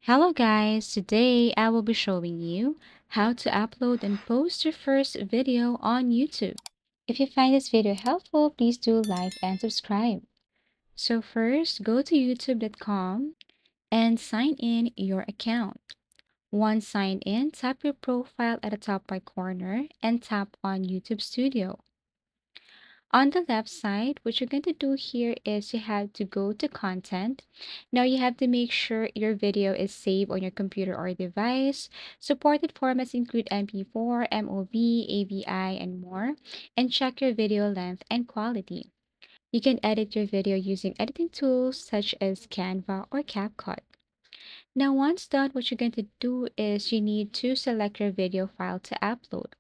Hello guys, today I will be showing you how to upload and post your first video on YouTube. If you find this video helpful, please do like and subscribe. So first, go to youtube.com and sign in your account. Once signed in, tap your profile at the top right corner and tap on YouTube Studio. On the left side, what you're going to do here is you have to go to content. Now you have to make sure your video is saved on your computer or device. Supported formats include MP4, MOV, AVI, and more. And check your video length and quality. You can edit your video using editing tools such as Canva or CapCut. Now once done, what you're going to do is you need to select your video file to upload.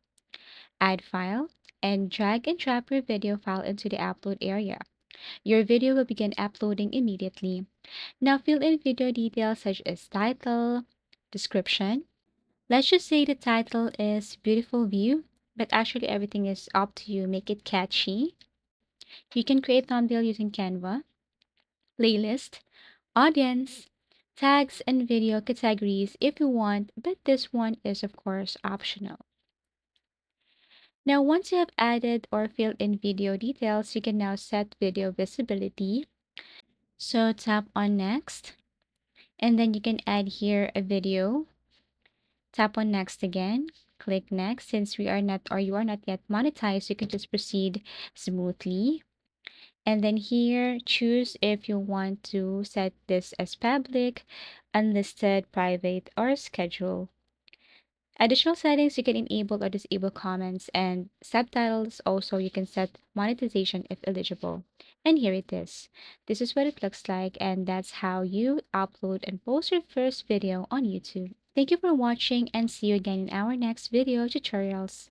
Add file, and drag and drop your video file into the upload area. Your video will begin uploading immediately. Now fill in video details such as title, description. Let's just say the title is Beautiful View, but actually everything is up to you. Make it catchy. You can create thumbnail using Canva, playlist, audience, tags, and video categories if you want, but this one is of course optional. Now, once you have added or filled in video details, you can now set video visibility. So tap on next, and then you can add here a video. Tap on next again, click next. Since we are not or you are not yet monetized, you can just proceed smoothly. And then here, choose if you want to set this as public, unlisted, private, or schedule. Additional settings, you can enable or disable comments and subtitles. Also, you can set monetization if eligible. And here it is. This is what it looks like, and that's how you upload and post your first video on YouTube. Thank you for watching and see you again in our next video tutorials.